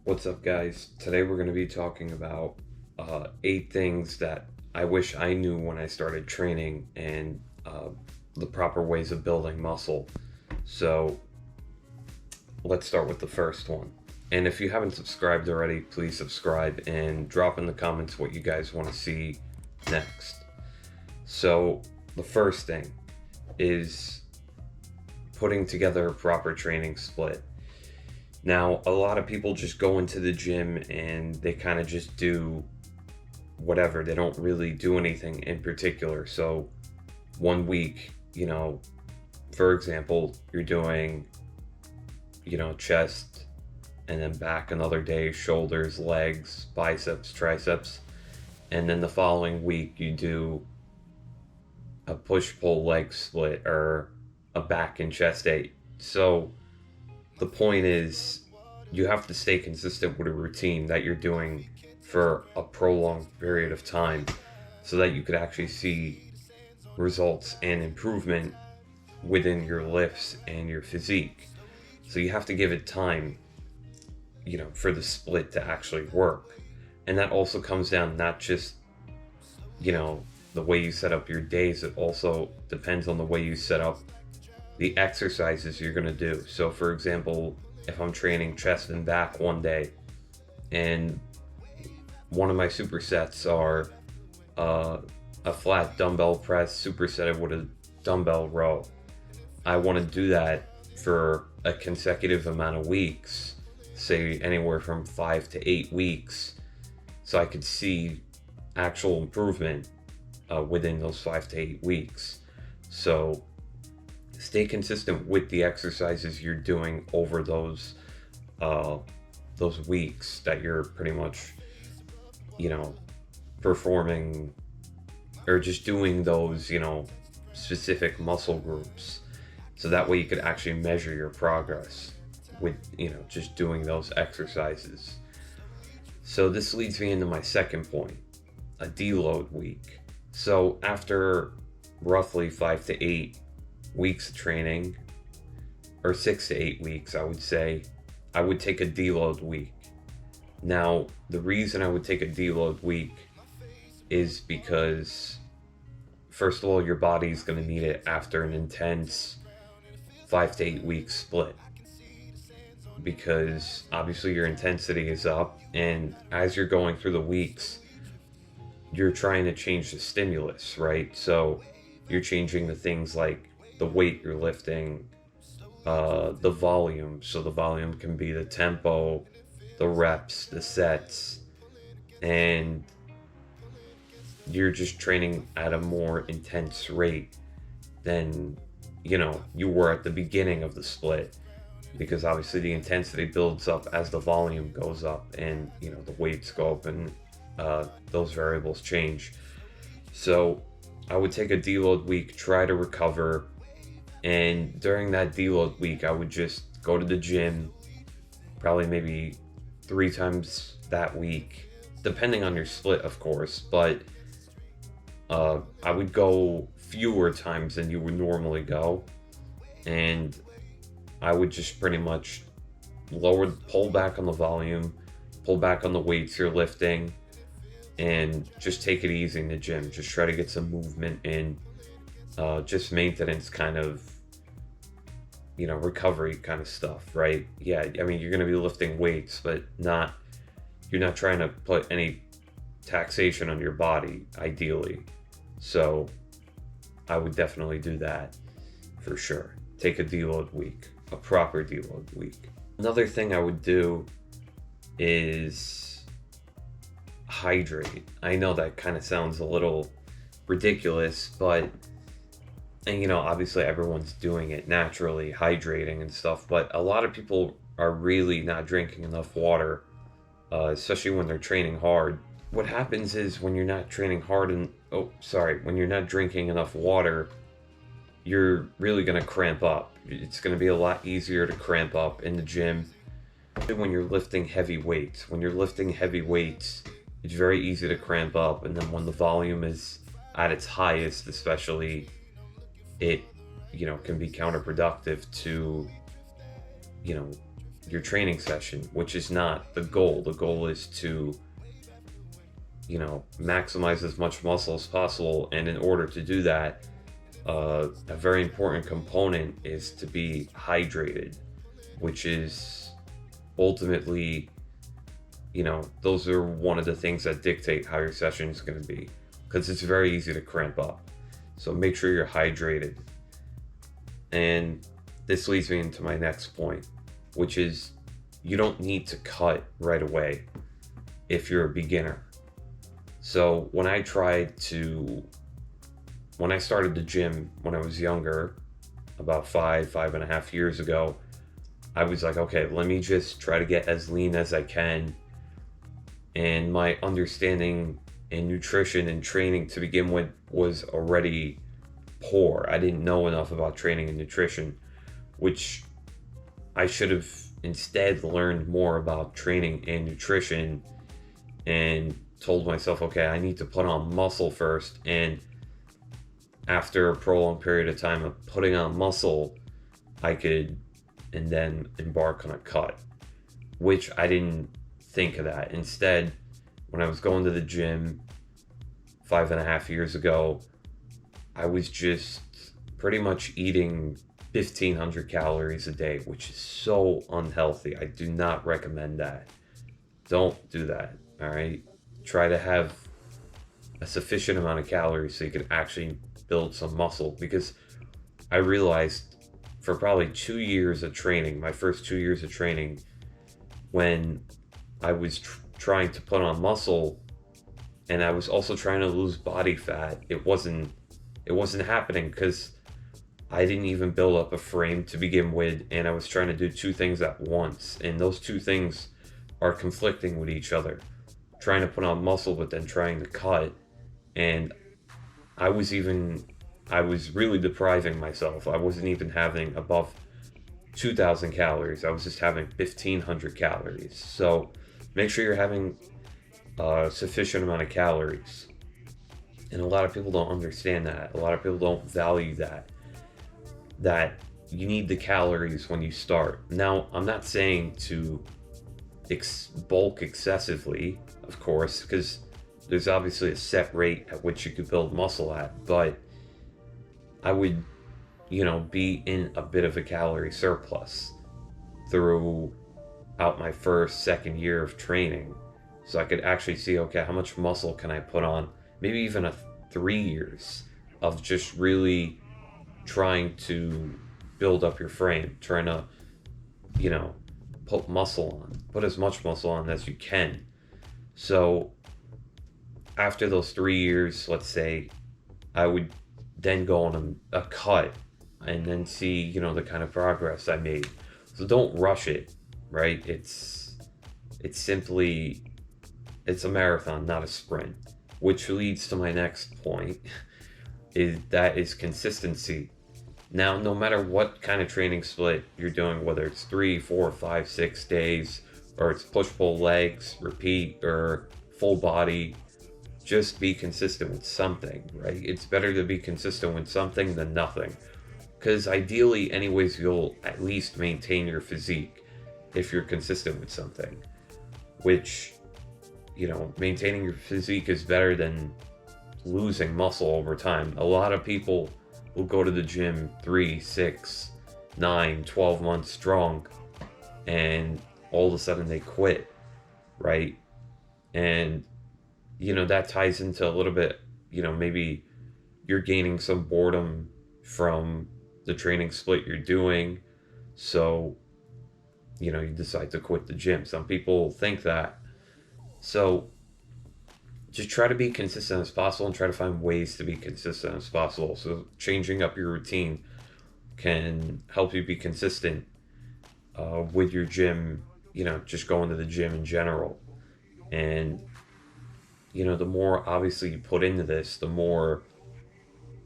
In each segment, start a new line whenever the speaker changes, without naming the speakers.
What's up, guys? Today we're going to be talking about 8 things that I wish I knew when I started training and the proper ways of building muscle. So let's start with the first one. And if you haven't subscribed already, please subscribe and drop in the comments what you guys want to see next. So the first thing is putting together a proper training split. Now, a lot of people just go into the gym and they kind of just do whatever. They don't really do anything in particular. So, one week, for example, you're doing, chest and then back another day, shoulders, legs, biceps, triceps. And then the following week, you do a push pull leg split or a back and chest day. So, the point is you have to stay consistent with a routine that you're doing for a prolonged period of time so that you could actually see results and improvement within your lifts and your physique. So you have to give it time, for the split to actually work. And that also comes down not just, the way you set up your days, it also depends on the way you set up the exercises you're going to do. So, for example, if I'm training chest and back one day and one of my supersets are a flat dumbbell press supersetted with a dumbbell row, I want to do that for a consecutive amount of weeks, say anywhere from 5 to 8 weeks, so I could see actual improvement within those 5 to 8 weeks. So stay consistent with the exercises you're doing over those weeks that you're pretty much, performing or just doing those, specific muscle groups. So that way you could actually measure your progress with, just doing those exercises. So this leads me into my second point, a deload week. So after roughly 5 to 8 weeks of training, or 6 to 8 weeks, I would say, I would take a deload week. Now, the reason I would take a deload week is because, first of all, your body's going to need it after an intense 5 to 8 week split. Because obviously your intensity is up, and as you're going through the weeks, you're trying to change the stimulus, right? So you're changing the things like the weight you're lifting, the volume. So the volume can be the tempo, the reps, the sets, and you're just training at a more intense rate than, you were at the beginning of the split. Because obviously the intensity builds up as the volume goes up and, the weights go up and those variables change. So I would take a deload week, try to recover, and during that deload week, I would just go to the gym, probably maybe 3 times that week, depending on your split, of course. But I would go fewer times than you would normally go, and I would just pretty much pull back on the volume, pull back on the weights you're lifting, and just take it easy in the gym. Just try to get some movement in, just maintenance kind of, recovery kind of stuff, right? Yeah, I mean, you're going to be lifting weights, but you're not trying to put any taxation on your body, ideally. So I would definitely do that for sure. Take a deload week, a proper deload week. Another thing I would do is hydrate. I know that kind of sounds a little ridiculous, but, and obviously everyone's doing it naturally, hydrating and stuff, but a lot of people are really not drinking enough water, especially when they're training hard. What happens is when you're not training hard when you're not drinking enough water, you're really going to cramp up. It's going to be a lot easier to cramp up in the gym when you're lifting heavy weights. When you're lifting heavy weights, it's very easy to cramp up, and then when the volume is at its highest, especially, it can be counterproductive to your training session, which is not the goal. The goal is to, maximize as much muscle as possible. And in order to do that, a very important component is to be hydrated, which is ultimately, those are one of the things that dictate how your session is going to be, because it's very easy to cramp up. So make sure you're hydrated. And this leads me into my next point, which is you don't need to cut right away if you're a beginner. So when I started the gym when I was younger, about 5.5 years ago, I was like, okay, let me just try to get as lean as I can. And my understanding in nutrition and training to begin with was already poor. I didn't know enough about training and nutrition, which I should have instead learned more about training and nutrition and told myself, okay, I need to put on muscle first. And after a prolonged period of time of putting on muscle, I could and then embark on a cut, which I didn't think of that. Instead, when I was going to the gym 5.5 years ago, I was just pretty much eating 1,500 calories a day, which is so unhealthy. I do not recommend that. Don't do that, all right? Try to have a sufficient amount of calories so you can actually build some muscle, because I realized for probably 2 years of training, my first 2 years of training, when I was trying to put on muscle and I was also trying to lose body fat, it wasn't happening, because I didn't even build up a frame to begin with, and I was trying to do two things at once, and those two things are conflicting with each other. Trying to put on muscle but then trying to cut, and I was really depriving myself. I wasn't even having above 2,000 calories. I was just having 1,500 calories. So make sure you're having a sufficient amount of calories. And a lot of people don't understand that. A lot of people don't value that you need the calories when you start. Now, I'm not saying to bulk excessively, of course, because there's obviously a set rate at which you could build muscle at, but I would, be in a bit of a calorie surplus throughout my second year of training. So I could actually see, okay, how much muscle can I put on? Maybe even 3 years of just really trying to build up your frame, trying to, put as much muscle on as you can. So after those 3 years, let's say, I would then go on a cut and then see, the kind of progress I made. So don't rush it, right? It's a marathon, not a sprint, which leads to my next point, is consistency. Now, no matter what kind of training split you're doing, whether it's 3, 4, 5, 6 days, or it's push-pull legs, repeat, or full body, just be consistent with something, right? It's better to be consistent with something than nothing. Because ideally, anyways, you'll at least maintain your physique if you're consistent with something. Which, maintaining your physique is better than losing muscle over time. A lot of people will go to the gym 3, 6, 9, 12 months strong, and all of a sudden they quit, right? And that ties into a little bit, maybe you're gaining some boredom from the training split you're doing, so you decide to quit the gym. Some people think that. So just try to be consistent as possible and try to find ways to be consistent as possible. So changing up your routine can help you be consistent with your gym, just going to the gym in general. And, the more obviously you put into this, the more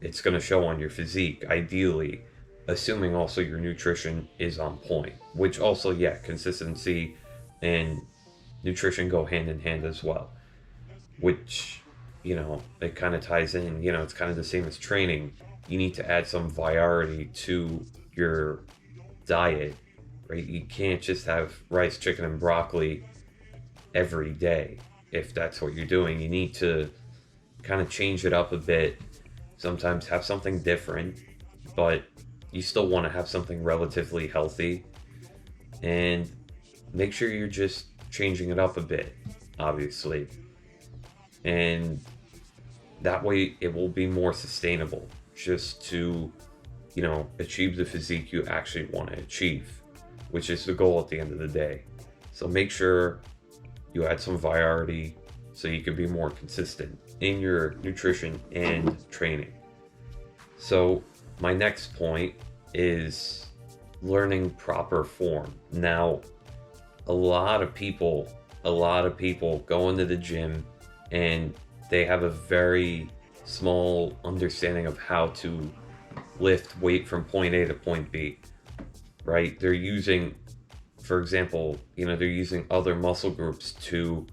it's going to show on your physique, ideally, assuming also your nutrition is on point, which also, consistency and nutrition go hand in hand as well, which, it kind of ties in, it's kind of the same as training. You need to add some variety to your diet right? You can't just have rice, chicken, and broccoli every day. If that's what you're doing, you need to kind of change it up a bit. Sometimes have something different, but you still want to have something relatively healthy. And make sure you're just changing it up a bit, obviously. And that way it will be more sustainable just to, achieve the physique you actually want to achieve, which is the goal at the end of the day. So make sure you add some variety so you can be more consistent in your nutrition and training. So my next point is learning proper form. Now, a lot of people go into the gym and they have a very small understanding of how to lift weight from point A to point B, right? They're using, for example, they're using other muscle groups to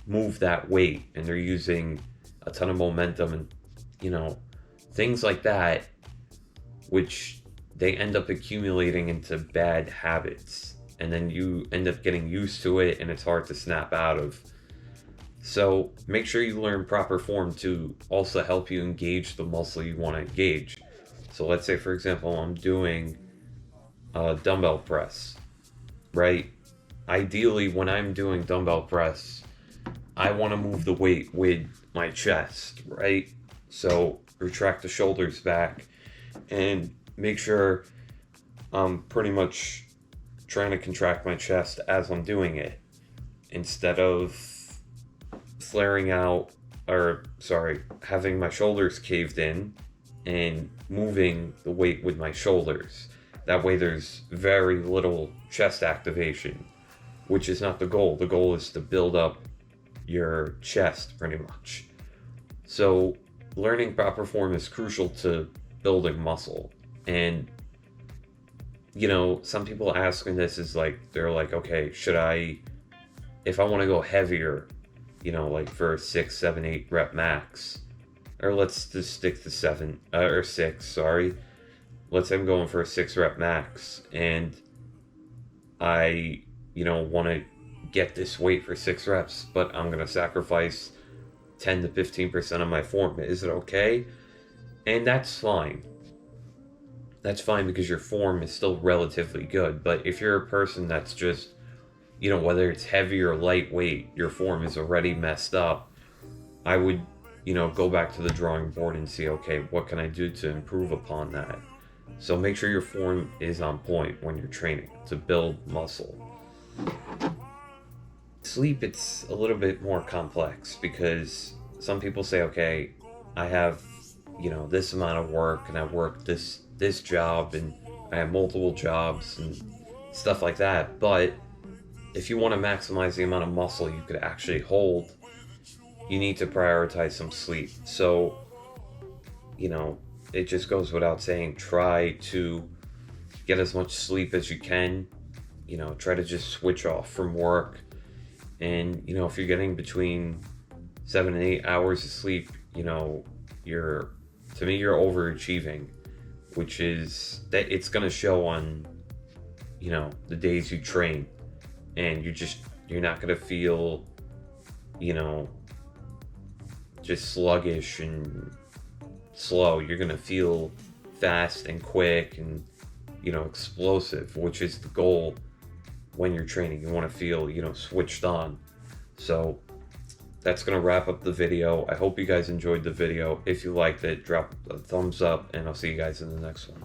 move that weight, and they're using a ton of momentum and, things like that, which they end up accumulating into bad habits. And then you end up getting used to it and it's hard to snap out of. So make sure you learn proper form to also help you engage the muscle you want to engage. So let's say, for example, I'm doing a dumbbell press, right? Ideally, when I'm doing dumbbell press, I want to move the weight with my chest, right? So retract the shoulders back and make sure I'm pretty much trying to contract my chest as I'm doing it, instead of flaring out, having my shoulders caved in and moving the weight with my shoulders. That way there's very little chest activation, which is not the goal. The goal is to build up your chest pretty much. So learning proper form is crucial to building muscle. And some people asking this is like, they're like, okay, if I want to go heavier, like for 6, 7, 8 rep max, or let's just stick to 7 or 6, sorry. Let's say I'm going for a 6 rep max and I, want to get this weight for 6 reps, but I'm going to sacrifice 10 to 15% of my form. Is it okay? And that's fine. That's fine because your form is still relatively good. But if you're a person that's just, whether it's heavy or lightweight, your form is already messed up, I would, go back to the drawing board and see, okay, what can I do to improve upon that? So make sure your form is on point when you're training to build muscle. Sleep, it's a little bit more complex because some people say, okay, I have, this amount of work and I work this job and I have multiple jobs and stuff like that. But if you want to maximize the amount of muscle you could actually hold, you need to prioritize some sleep. So, it just goes without saying, try to get as much sleep as you can. Try to just switch off from work. And, if you're getting between 7 and 8 hours of sleep, you're overachieving, which is that it's going to show on, the days you train, and you're not going to feel, just sluggish and slow. You're going to feel fast and quick and, explosive, which is the goal when you're training. You want to feel, switched on. So that's going to wrap up the video. I hope you guys enjoyed the video. If you liked it, drop a thumbs up, and I'll see you guys in the next one.